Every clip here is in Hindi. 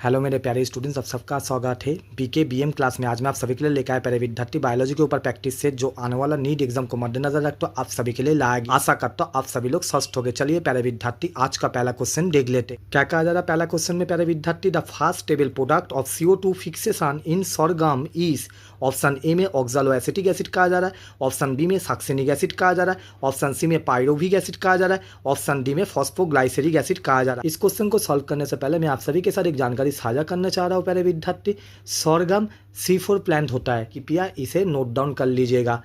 हेलो मेरे प्यारे स्टूडेंट्स, आप सबका स्वागत है बीके बीएम क्लास में। आज मैं आप सभी के लिए लेकर आया प्यारे विद्यार्थी बायोलॉजी के ऊपर प्रैक्टिस से जो आने वाला नीट एग्जाम को मद्देनजर रखते आप सभी के लिए लाएगी। आशा करता हूँ आप सभी लोग स्वस्थ हो गए। चलिए प्यारे विद्यार्थी आज का पहला क्वेश्चन देख लेते। क्या कहा जा रहा है पहला क्वेश्चन में प्यारे विद्यार्थी? The first stable product of CO2 fixation in sorghum is. Option A में ऑक्सालो एसिटिक एसिड कहा जा रहा है, ऑप्शन बी में सक्सेनिक एसिड कहा जा रहा है, ऑप्शन सी में पायरोविक एसिड कहा जा रहा है, ऑप्शन डी में फॉस्फोग्लाइसेरिक एसिड कहा जा रहा है। इस क्वेश्चन को सॉल्व करने से पहले मैं आप सभी के साथ एक जानकारी साझा करना चाह रहा हूँ प्यारे विद्यार्थी। सोरगम C4 प्लांट होता है, कृपया इसे नोट डाउन कर लीजिएगा।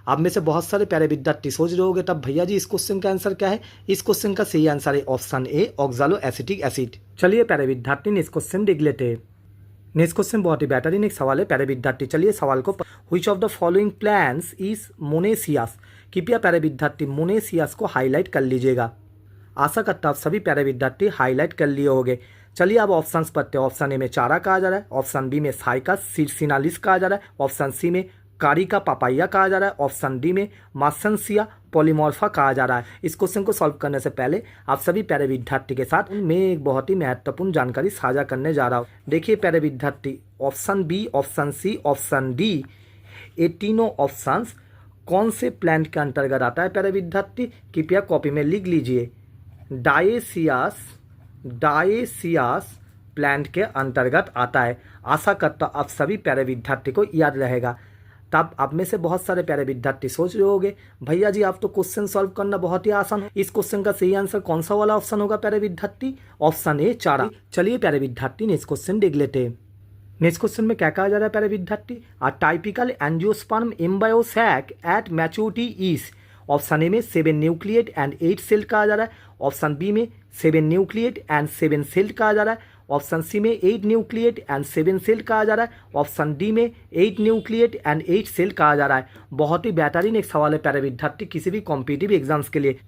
आप में से बहुत सारे प्यारे विद्यार्थी सोच रहे होंगे तब भैया जी इस क्वेश्चन का आंसर क्या है? इस क्वेश्चन का सही आंसर है option A oxalo acetic acid. चलिए प्यारे विद्यार्थी नेक्स्ट क्वेश्चन देख लेते हैं। नेक्स्ट क्वेश्चन बहुत ही बेहतरीन एक सवाल है प्यारे विद्यार्थी। चलिए सवाल को, which of the following plants is monoecious. कृपया प्यारे विद्यार्थी मोनेसियस को हाईलाइट कर लीजिएगा। आशा करता आप सभी प्यारे विद्यार्थी हाईलाइट कर लिए होंगे। चलिए अब ऑप्शंस पढ़ते हैं। ऑप्शन ए में चारा कहा जा रहा है, ऑप्शन बी में साइकस सिरसिनालिस कहा जा रहा है, ऑप्शन सी में कारिका पापाइया कहा जा रहा है, ऑप्शन डी में मासनसिया पॉलीमॉर्फा कहा जा रहा है। इस क्वेश्चन को सॉल्व करने से पहले आप सभी प्यारे विद्यार्थी के साथ मैं एक बहुत ही महत्वपूर्ण जानकारी साझा करने जा रहा हूँ। देखिए प्यारे विद्यार्थी, option B, option C, option D, ये तीनों ऑप्शंस कौन से प्लांट के अंतर्गत आता है प्यारे विद्यार्थी? कृपया कॉपी में लिख लीजिए। डायसियस प्लांट के अंतर्गत आता है। आशा करता आप सभी प्यारे विद्यार्थी को याद रहेगा। तब आप में से बहुत सारे प्यारे विद्यार्थी सोच रहे होंगे भैया जी आप तो क्वेश्चन सॉल्व करना बहुत ही आसान है, इस क्वेश्चन का सही आंसर कौन सा वाला ऑप्शन होगा प्यारे विद्यार्थी? ऑप्शन ए चारा। चलिए प्यारे विद्यार्थी नेक्स्ट क्वेश्चन देख लेते हैं। नेक्स्ट क्वेश्चन में क्या कहा जा रहा है प्यारे विद्यार्थी? A typical angiosperm embryo sac at maturity is. Option A में 7 न्यूक्लिएट एंड 8 सेल कहा जा रहा है, ऑप्शन बी में 7 न्यूक्लिएट एंड 7 सेल कहा जा रहा है, ऑप्शन सी में 8 न्यूक्लिएट एंड 7 सेल कहा जा रहा है, ऑप्शन डी में 8 न्यूक्लिएट एंड 8 सेल कहा जा रहा है। बहुत ही बेहतरीन एक सवाल है प्यारे विद्यार्थी किसी भी कॉम्पिटिटिव एग्जाम्स के लिए।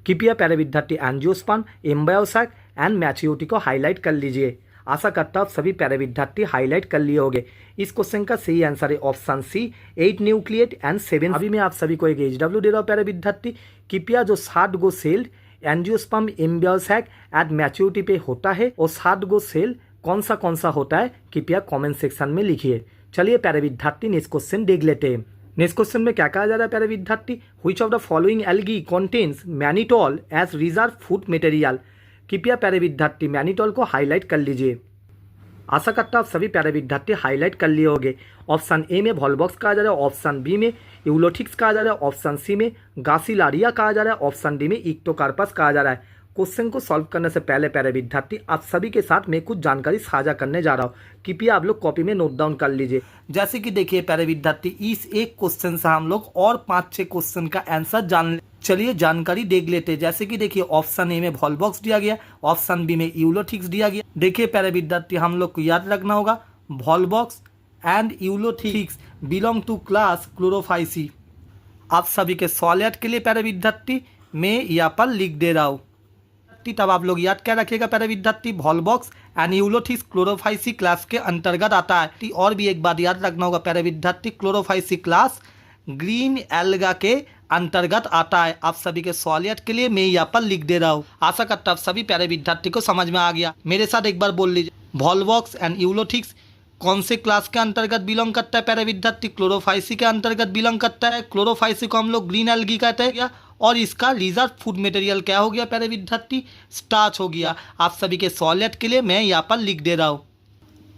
कृपया प्यारे विद्यार्थी angiosperm embryo sac and maturity को हाईलाइट कर लीजिए। आशा करता हूँ सभी प्यारे विद्यार्थी हाईलाइट कर लिए होंगे। इस क्वेश्चन का सही आंसर है ऑप्शन सी 8 न्यूक्लिएट एंड 7। अभी मैं आप सभी को एक HW दे रहा हूँ प्यारे विद्यार्थी। कृपया जो 60 गो cell angiosperm embryo sac at maturity पे होता है और 60 गो सेल कौन सा होता है कृपया कमेंट सेक्शन में लिखिए। चलिए प्यारे विद्यार्थी नेक्स्ट क्वेश्चन देख लेते हैं। नेक्स्ट क्वेश्चन में क्या कहा जा रहा है प्यारे विद्यार्थी? Which of the following algae contains mannitol as reserve food material. कृपया प्यारे विद्यार्थी मैनिटोल को हाईलाइट कर लीजिए। आशा करता हूँ सभी प्यारे विद्यार्थी हाईलाइट कर लिए होंगे। ऑप्शन ए में वॉल्वॉक्स कहा जा रहा है, ऑप्शन बी में यूलोथिक्स कहा जा रहा है, ऑप्शन सी में गासिलारिया कहा जा रहा है, ऑप्शन डी में इक्टोकार्पस कहा जा रहा है। क्वेश्चन को सॉल्व करने से पहले प्यारे विद्यार्थी आप सभी के साथ मैं कुछ जानकारी साझा करने जा रहा हूँ, कृपया आप लोग कॉपी में नोट डाउन कर लीजिए। जैसे कि देखिए प्यारे विद्यार्थी, इस एक क्वेश्चन से हम लोग और 5-6 क्वेश्चन का आंसर जान चलिए जानकारी देख लेते हैं। जैसे कि देखिए ऑप्शन ए में वॉल्वॉक्स दिया गया, ऑप्शन बी में यूलोथिक्स दिया गया। देखिए प्यारे विद्यार्थी हम लोग को याद रखना होगा Volvox and Ulothrix belong to class Chlorophyceae. आप सभी के सॉलिड के लिए प्यारे विद्यार्थी मैं यहाँ पर लिख दे रहा हूँ। तब आप लोग याद क्या रखिएगा प्यारे विद्यार्थी, वॉल्वॉक्स एंड यूलोथिक्स क्लोरोफाइसी क्लास के अंतर्गत आता है। और भी एक बात याद रखना होगा प्यारे विद्यार्थी, क्लोरोफाइसी क्लास ग्रीन एल्गा के अंतर्गत आता है। आप सभी के सॉलिड के लिए मैं यहाँ पर लिख दे रहा हूँ। आशा करता हूँ सभी प्यारे विद्यार्थी को समझ में आ गया। मेरे साथ एक बार बोल लीजिए, वॉल्वॉक्स एंड यूलोथिक्स कौन से क्लास के अंतर्गत बिलोंग करता है प्यारे विद्यार्थी? क्लोरोफाइसी के अंतर्गत बिलोंग करता है। क्लोरोफाइसी को हम लोग ग्रीन एल्गी कहते हैं और इसका रिजर्व फूड मटेरियल क्या हो गया प्यारे विद्यार्थी? स्टार्च हो गया। आप सभी के सॉलिड के लिए मैं यहाँ पर लिख दे रहा हूँ।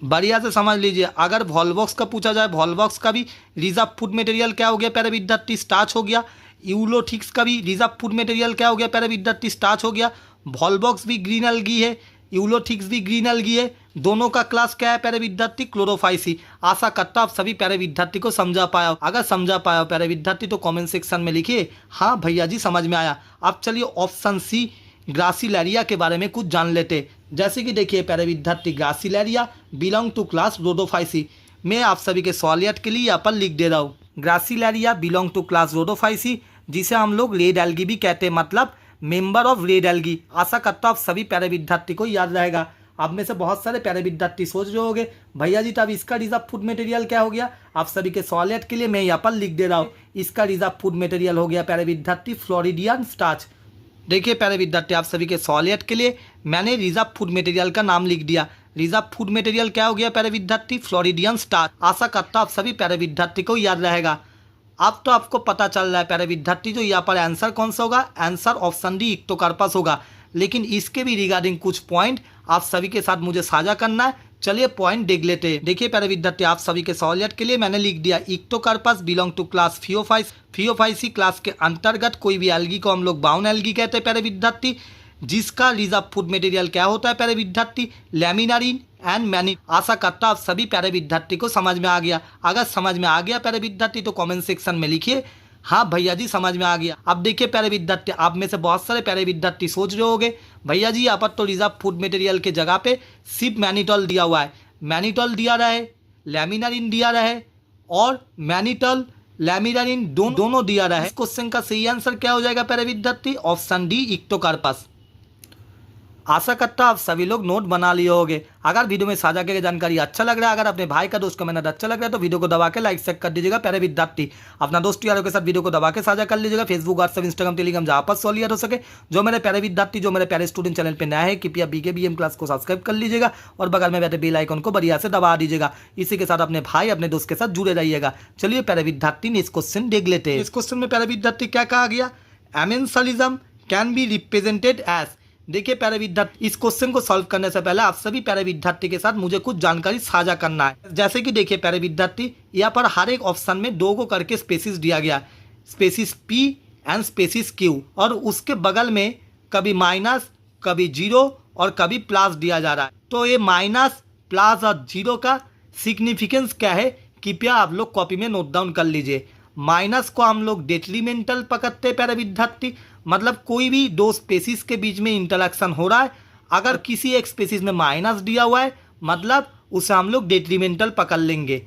बढ़िया से समझ लीजिए, अगर वॉल्वॉक्स का पूछा जाए, वॉल्वॉक्स का भी रिजर्व फूड मटेरियल क्या हो गया प्यारे विद्यार्थी? स्टार्च हो गया। यूलोथिक्स का भी रिजर्व फूड मटेरियल क्या हो गया प्यारे विद्यार्थी? स्टार्च हो गया। वॉल्वॉक्स भी ग्रीन एल्गी है, यूलोथिक्स भी ग्रीन एल्गी है। दोनों का क्लास क्या है प्यारे विद्यार्थी? क्लोरोफाइसी। आशा करता आप सभी प्यारे विद्यार्थी को समझा पाया हो। अगर समझा पाया हो प्यारे विद्यार्थी तो कमेंट सेक्शन में लिखिए हाँ भैया जी समझ में आया। अब चलिए ऑप्शन सी ग्रासिलेरिया के बारे में कुछ जान लेते। जैसे कि देखिए प्यारे विद्यार्थी, ग्रासिलेरिया बिलोंग टू क्लास रोडोफाइसी। मैं आप सभी के सॉलिड के लिए यहाँ पर लिख दे रहा हूँ। ग्रासिलेरिया बिलोंग टू क्लास रोडोफाइसी, जिसे हम लोग रेड एल्गी भी कहते हैं, मतलब मेंबर ऑफ रेड एल्गी। आशा करता हूँ आप सभी प्यारे विद्यार्थी को याद रहेगा। आप में से बहुत सारे प्यारे विद्यार्थी सोच रहे होंगे भैया जी तब इसका रिजर्व फूड मटेरियल क्या हो गया? आप सभी के सॉलिड के लिए मैं यहाँ पर लिख दे रहा हूँ। इसका रिजर्व फूड मटेरियल हो गया प्यारे विद्यार्थी फ्लोरिडियन स्टार्च। देखिए प्यारे विद्यार्थी, आप सभी के सॉलिड के लिए मैंने रिजर्व फूड मटेरियल का नाम लिख दिया। रिजर्व फूड मटेरियल क्या हो गया प्यारे विद्यार्थी? Floridean starch. आशा करता हूँ आप सभी प्यारे विद्यार्थी को याद रहेगा। अब तो आपको पता चल रहा है प्यारे विद्यार्थी जो यहाँ पर आंसर कौन सा होगा, आंसर ऑप्शन डी इक्टोकार्पस होगा। लेकिन इसके भी रिगार्डिंग कुछ पॉइंट आप सभी के साथ मुझे साझा करना है। चलिए पॉइंट देख लेते हैं। देखिए प्यारे विद्यार्थी आप सभी के सहूलियत के लिए मैंने लिख दिया Ectocarpus belong to class Phaeophyceae class के अंतर्गत कोई भी एल्गी को हम लोग बाउन एल्गी कहते हैं प्यारे विद्यार्थी, जिसका रिजर्व फूड मटेरियल क्या होता है प्यारे विद्यार्थी? लैमिनारिन एंड मैनी। आशा करता आप सभी प्यारे विद्यार्थी को समझ में आ गया। अगर समझ में आ गया प्यारे विद्यार्थी तो कमेंट सेक्शन में लिखिए हाँ भैया जी समझ में आ गया। अब देखिए प्यारे विद्यार्थी आप में से बहुत सारे प्यारे विद्यार्थी सोच रहे होंगे भैया जी यहाँ पर तो रिजर्व फूड मटेरियल के जगह पे सिर्फ मैनिटॉल दिया हुआ है। मैनिटॉल दिया रहा है, लैमिनारिन दिया रहा है और मैनिटॉल लैमिनारिन दोनों दिया रहा है। इस क्वेश्चन का सही आंसर क्या हो जाएगा प्यारे विद्यार्थी? Option D इक्टोकार्पस। आशा करता आप सभी लोग नोट बना लिए होंगे। अगर वीडियो में साझा की जानकारी अच्छा लग रहा है, अगर अपने भाई का दोस्त का मेहनत अच्छा लग रहा है तो वीडियो को दबा के लाइक शेयर कर दीजिएगा प्यारे विद्यार्थी। अपना दोस्त यारों के साथ वीडियो को दबा के साझा कर लीजिएगा फेसबुक, व्हाट्सएप, इंस्टाग्राम, टेलीग्राम जहाँ पर सहूलियत हो सके। जो मेरे प्यारे विद्यार्थी जो मेरे प्यारे स्टूडेंट चैनल पर नया है कृपया BKBM क्लास को सब्सक्राइब कर लीजिएगा और बगल में बैठे बेल आइकन को बढ़िया से दबा दीजिएगा। इसी के साथ अपने भाई अपने दोस्त के साथ जुड़े रहिएगा। चलिए प्यारे विद्यार्थी ने इस क्वेश्चन देख लेते हैं। इस क्वेश्चन में प्यारे विद्यार्थी क्या कहा गया? Amensalism can be represented as. देखिए प्यारे विद्यार्थी इस क्वेश्चन को सॉल्व करने से पहले आप सभी प्यारे विद्यार्थी के साथ मुझे कुछ जानकारी साझा करना है। जैसे कि देखिए प्यारे विद्यार्थी यहाँ पर हर एक ऑप्शन में 2 को करके स्पेसिस दिया गया, species P and species Q, और उसके बगल में कभी माइनस कभी 0 और कभी प्लस दिया जा रहा है। तो ये माइनस प्लस और 0 का सिग्निफिकेंस क्या है कृपया आप लोग कॉपी में नोट डाउन कर लीजिए। माइनस को हम लोग डेट्रीमेंटल पकड़ते हैं प्यारे विद्यार्थी, मतलब कोई भी 2 स्पेसिस के बीच में इंटरेक्शन हो रहा है, अगर किसी एक स्पेसिस में माइनस दिया हुआ है मतलब उसे हम लोग डेट्रीमेंटल पकड़ लेंगे।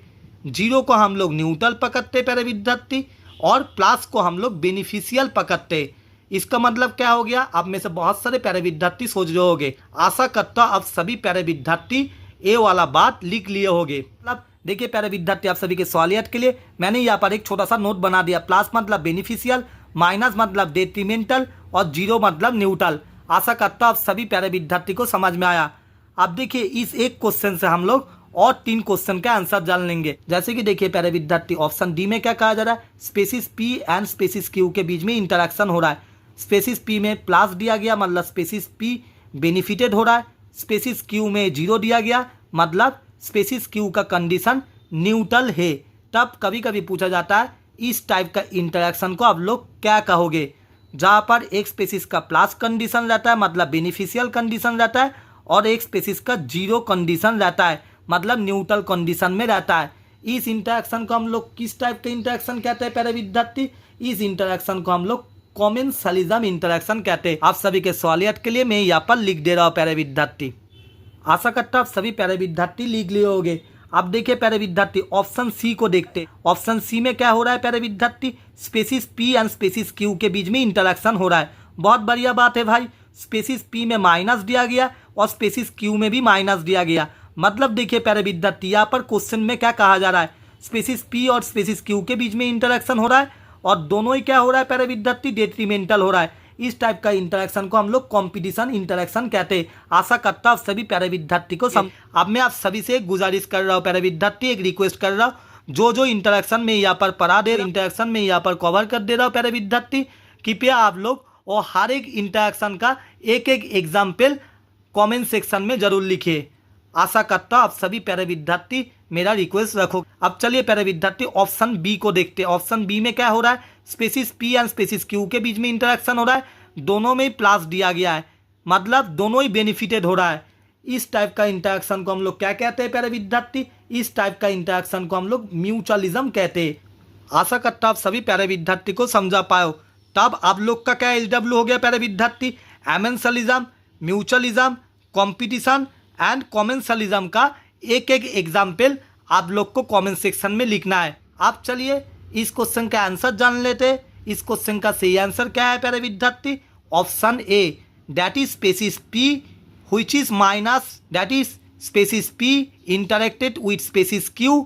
0 को हम लोग न्यूट्रल पकड़ते प्यारे विद्यार्थी और प्लस को हम लोग बेनिफिशियल पकड़ते। इसका मतलब क्या हो गया? आप में से बहुत सारे प्यारे विद्यार्थी सोच रहे होंगे। आशा करता हूं आप सभी प्यारे विद्यार्थी ए वाला बात लिख लिए होंगे। मतलब देखिए प्यारे विद्यार्थी आप सभी के सहूलियत के लिए मैंने यहाँ पर एक छोटा सा नोट बना दिया। प्लस मतलब बेनिफिशियल, माइनस मतलब डेट्रीमेंटल और 0 मतलब न्यूट्रल। आशा करता हूं आप सभी प्यारे विद्यार्थी को समझ में आया। अब देखिए इस एक क्वेश्चन से हम लोग और 3 क्वेश्चन का आंसर जान लेंगे। जैसे कि देखिए प्यारे विद्यार्थी ऑप्शन डी में क्या कहा जा रहा है? Species P and species Q के बीच में इंटरेक्शन हो रहा है। स्पेसिस P में प्लस दिया गया मतलब स्पेसिस P बेनिफिटेड हो रहा है। स्पेसिस Q में 0 दिया गया मतलब स्पेसिस Q का कंडीशन न्यूट्रल है। तब कभी कभी पूछा जाता है इस टाइप का इंटरेक्शन को आप लोग क्या कहोगे? जहाँ पर एक स्पेसिस का प्लस कंडीशन रहता है मतलब बेनिफिशियल कंडीशन रहता है और एक स्पेसिस का 0 कंडीशन रहता है मतलब न्यूट्रल कंडीशन में रहता है। इस इंटरेक्शन को हम लोग किस टाइप का इंटरेक्शन कहते हैं प्यारे विद्यार्थी? इस इंटरेक्शन को हम लोग कॉमेंसलिज्म इंटरेक्शन कहते हैं। आप सभी के सहूलियत के लिए मैं यहाँ पर लिख दे रहा हूँ प्यारे विद्यार्थी। आशा करता हूँ आप सभी प्यारे विद्यार्थी लिख लिए होंगे। अब देखिए प्यारे विद्यार्थी ऑप्शन सी को देखते हैं। ऑप्शन सी में क्या हो रहा है प्यारे विद्यार्थी? Species P and species Q के बीच में इंटरेक्शन हो रहा है। बहुत बढ़िया बात है भाई। स्पेसिस P में माइनस दिया गया और स्पेसिस Q में भी माइनस दिया गया। मतलब देखिए प्यारे विद्यार्थी यहाँ पर क्वेश्चन में क्या कहा जा रहा है? स्पेसिस P और स्पेसिस Q के बीच में इंटरेक्शन हो रहा है और दोनों ही क्या हो रहा है प्यारे विद्यार्थी? डेट्रीमेंटल हो रहा है। इस टाइप का इंटरेक्शन को हम लोग कॉम्पिटिशन इंटरेक्शन कहते हैं। आशा करता हूँ सभी प्यारे विद्यार्थी को अब मैं आप सभी से एक गुजारिश कर रहा हूँ प्यारे विद्यार्थी, एक रिक्वेस्ट कर रहा हूँ। जो इंटरेक्शन में यहाँ पर पढ़ा दे इंटरेक्शन में यहाँ पर कवर कर दे रहा हूँ प्यारे विद्यार्थी, कृपया आप लोग और हर एक इंटरेक्शन का एक एक एग्जाम्पल कॉमेंट सेक्शन में जरूर लिखिए। आशा करता हूँ आप सभी प्यारे विद्यार्थी मेरा रिक्वेस्ट रखो। अब चलिए प्यारे विद्यार्थी ऑप्शन बी को देखते हैं। ऑप्शन बी में क्या हो रहा है? Species P and species Q के बीच में इंटरेक्शन हो रहा है, दोनों में ही प्लस दिया गया है मतलब दोनों ही बेनिफिटेड हो रहा है। इस टाइप का इंटरेक्शन को हम लोग क्या कहते हैं प्यारे विद्यार्थी? इस टाइप का इंटरेक्शन को हम लोग म्यूचुअलिज्म कहते हैं। आशा करता हूँ आप सभी प्यारे विद्यार्थी को समझा पाओ। तब आप लोग का क्या SW हो गया प्यारे विद्यार्थी? Amensalism, mutualism, competition and commensalism का एक एक एग्जाम्पल आप लोग को कमेंट सेक्शन में लिखना है। आप चलिए इस क्वेश्चन का आंसर जान लेते हैं। इस क्वेश्चन का सही आंसर क्या है प्यारे विद्यार्थी? Option A, that is species P which is minus, that is species P interacted with species Q।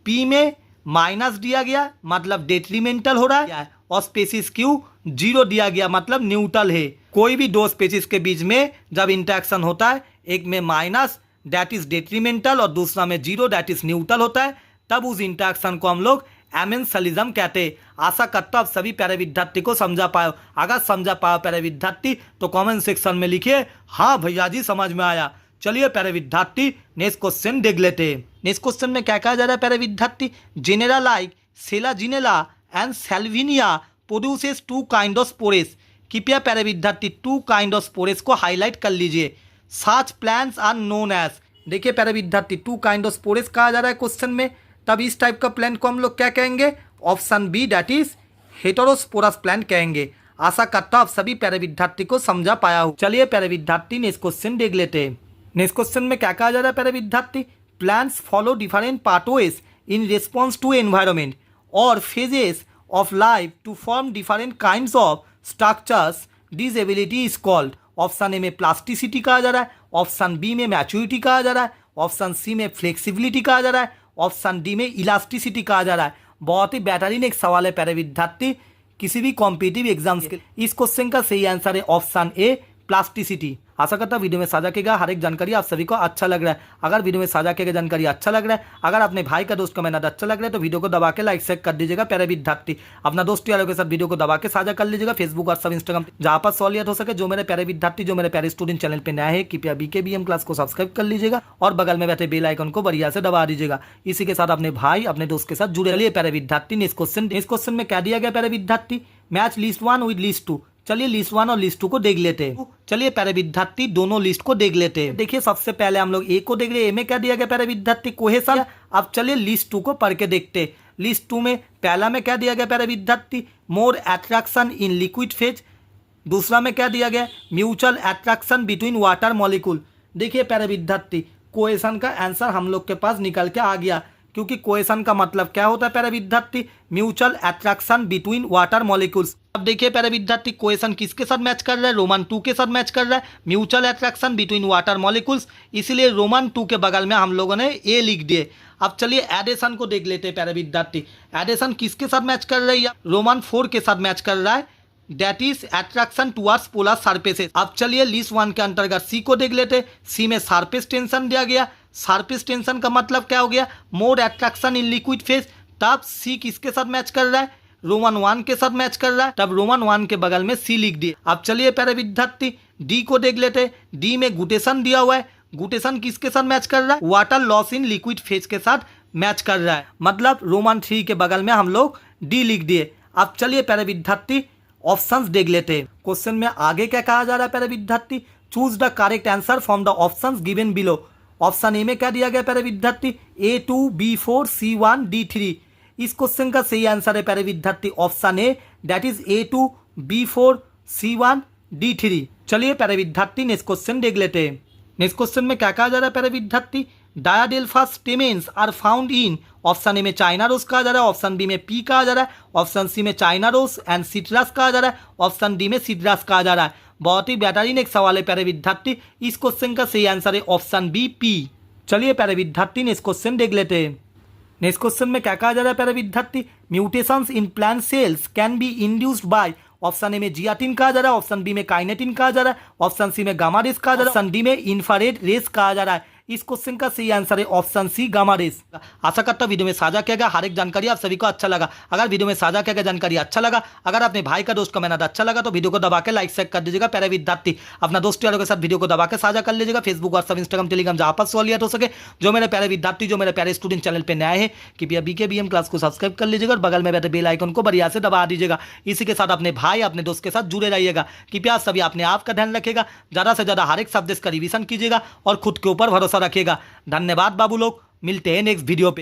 P में माइनस दिया गया मतलब डेट्रीमेंटल हो रहा है और स्पेसिस Q 0 दिया गया मतलब न्यूट्रल है। कोई भी 2 स्पेसिस के बीच में जब इंटरेक्शन होता है, एक में माइनस दैट इज डेट्रीमेंटल और दूसरा में 0 दैट इज न्यूट्रल होता है, तब उस इंटरेक्शन को हम लोग एमेंसलिज्म कहते हैं। आशा करता हूं आप सभी प्यारे विद्यार्थी को समझा पाओ। अगर समझा पाओ प्यारे विद्यार्थी तो कमेंट सेक्शन में लिखिए हाँ भैया जी समझ में आया। चलिए प्यारे विद्यार्थी नेक्स्ट क्वेश्चन देख लेते हैं। नेक्स्ट क्वेश्चन में क्या कहा जा रहा है प्यारे विद्यार्थी, genera like Selaginella and Salvinia produces 2 kind of spores. कृपया प्यारे विद्यार्थी 2 काइंड ऑफ स्पोरेस को हाईलाइट कर लीजिए। Such plants are known as, देखिए प्यारे विद्यार्थी 2 काइंड ऑफ स्पोरेस कहा जा रहा है क्वेश्चन में, तब इस टाइप का प्लांट को हम लोग क्या कहेंगे, option B that is heterosporous plant कहेंगे। आशा करता हूं आप सभी प्यारे विद्यार्थी को समझा पाया हो। चलिए प्यारे विद्यार्थी नेक्स्ट क्वेश्चन देख लेते हैं। नेक्स्ट क्वेश्चन में क्या कहा जा रहा है प्यारे विद्यार्थी, plants follow different pathways in response to environment और phases of life to form different kinds of structures. This ability is called, option A में प्लास्टिसिटी कहा जा रहा है, ऑप्शन बी में मैच्योरिटी कहा जा रहा है, ऑप्शन सी में फ्लेक्सिबिलिटी कहा जा रहा है, ऑप्शन डी में इलास्टिसिटी कहा जा रहा है। बहुत ही बेहतरीन एक सवाल है प्यारे विद्यार्थी किसी भी कॉम्पिटिटिव एग्जाम्स के। इस क्वेश्चन का सही आंसर है ऑप्शन ए प्लास्टिसिटी। आशा करता हूं वीडियो में साझा किया हर एक जानकारी आप सभी को अच्छा लग रहा है। अगर वीडियो में साझा किया गया जानकारी अच्छा लग रहा है, अगर अपने भाई का दोस्त का मेहनत अच्छा लग रहा है तो वीडियो को दबा के लाइक शेयर कर दीजिएगा प्यारे विद्यार्थी। अपना दोस्त यारों के साथ वीडियो को दबा के साझा कर लीजिएगा फेसबुक व्हाट्सएप इंस्टाग्राम, जहां पर सहूलियत हो सके। जो मेरे प्यारे विद्यार्थी जो मेरे प्यारे स्टूडेंट चैनल पर नया है कृपया BKBM क्लास को सब्सक्राइब कर लीजिएगा और बगल में बैठे बेल आइकन को बढ़िया से दबा दीजिएगा। इसी के साथ अपने भाई अपने दोस्त के साथ जुड़े रहिए प्यारे विद्यार्थी। नेक्स्ट क्वेश्चन में क्या दिया गया प्यारे विद्यार्थी, मैच लिस्ट 1 विद लिस्ट 2। चलिए लिस्ट 1 और लिस्ट 2 को देख लेते हैं। चलिए प्यारे विद्यार्थी दोनों लिस्ट को देख लेते हैं। देखिए सबसे पहले हम लोग ए को देख रहे हैं। ए में क्या दिया गया प्यारे विद्यार्थी, कोहेशन। अब चलिए लिस्ट 2 को पढ़ के देखते हैं। लिस्ट 2 में पहला में क्या दिया गया प्यारे विद्यार्थी, more attraction in liquid phase. दूसरा में क्या दिया गया, mutual attraction between water molecule. देखिए प्यारे विद्यार्थी कोहेशन का आंसर हम लोग के पास निकल के आ गया, क्योंकि कोहेशन का मतलब क्या होता है प्यारे विद्यार्थी, mutual attraction between water molecules. अब देखिए प्यारे विद्यार्थी कोहेशन किसके साथ मैच कर रहा है, रोमन 2 के साथ मैच कर रहा है, mutual attraction between water molecules. इसीलिए रोमन 2 के बगल में हम लोगों ने ए लिख दिए। अब चलिए एडिशन को देख लेते हैं प्यारे विद्यार्थी। एडिशन किसके साथ मैच कर रही है, रोमन 4 के साथ मैच कर रहा है, that is attraction towards polar surfaces. अब चलिए लिस्ट 1 के अंतर्गत सी को देख लेते हैं। सी में सरफेस टेंशन दिया गया। सरफेस टेंशन का मतलब क्या हो गया, more attraction in liquid phase. तब सी किसके साथ मैच कर रहा है, रोमन 1 के साथ मैच कर रहा है, तब रोमन 1 के बगल में सी लिख दिए। अब चलिए प्यारे विद्यार्थी डी को देख लेते हैं। डी में गुटेशन दिया हुआ है। गुटेशन किसके साथ मैच कर रहा है, water loss in liquid phase के साथ मैच कर रहा है, मतलब रोमन 3 के बगल में हम लोग डी लिख दिए। अब चलिए प्यारे विद्यार्थी ऑप्शंस देख लेते हैं। क्वेश्चन में आगे क्या कहा जा रहा है प्यारे विद्यार्थी, choose the correct answer from the options given below. Option A में क्या दिया गया प्यारे विद्यार्थी, A2 B4 C1 D3। इस क्वेश्चन का सही आंसर है प्यारे विद्यार्थी option A that is A2 B4 C1 D3। चलिए प्यारे विद्यार्थी नेक्स्ट क्वेश्चन देख लेते हैं। नेक्स्ट क्वेश्चन में क्या कहा जा रहा है प्यारे विद्यार्थी, diadelphous stamens are found in, option A में चाइना रोज कहा जा रहा है, ऑप्शन बी में पी कहा जा रहा है, ऑप्शन सी में चाइना रोज एंड सिट्रस कहा जा रहा है, ऑप्शन डी में सिट्रस कहा जा रहा है। बहुत ही बेहतरीन एक सवाल है प्यारे विद्यार्थी। इस क्वेश्चन का सही आंसर है ऑप्शन बी पी। चलिए प्यारे विद्यार्थी नेक्स्ट क्वेश्चन देख लेते हैं। नेक्स्ट क्वेश्चन में क्या कहा जा रहा है प्यारे विद्यार्थी, mutations in plant cells can be induced by, option A में जियाटिन कहा जा रहा है, ऑप्शन बी में काइनेटिन कहा जा रहा है, ऑप्शन सी में गामा रेस कहा जा रहा है, ऑप्शन डी में इंफ्रारेड रेस कहा जा रहा है। इस क्वेश्चन का सही आंसर है ऑप्शन सी गामा रेस। आशा करता हूं वीडियो में साझा किया गया हर एक जानकारी आप सभी को अच्छा लगा। अगर वीडियो में साझा किया गया जानकारी अच्छा लगा, अगर अपने भाई का दोस्त का मेहनत अच्छा लगा तो वीडियो को दबा के लाइक शेयर कर दीजिएगा प्यारे विद्यार्थी। अपना दोस्त यारों के साथ वीडियो को दबा के साझा कर लीजिएगा फेसबुक व्हाट्सएप इंस्टाग्राम टेलीग्राम, जहां पर सहूलियत हो सके। जो मेरे प्यारे विद्यार्थी जो मेरे प्यारे स्टूडेंट चैनल पर नए हैं कृपया BKBM क्लास को सब्सक्राइब कर लीजिएगा और बगल में बैठे बेल आइकन को बढ़िया से दबा दीजिएगा। इसी के साथ अपने भाई अपने दोस्त के साथ जुड़े रहिएगा। कृपया सभी अपने आप का ध्यान रखिएगा, ज़्यादा से ज़्यादा हर एक सब्जेक्ट का रिवीजन कीजिएगा और खुद के ऊपर भरोसा रखिएगा। धन्यवाद बाबू लोग, मिलते हैं नेक्स्ट वीडियो पे।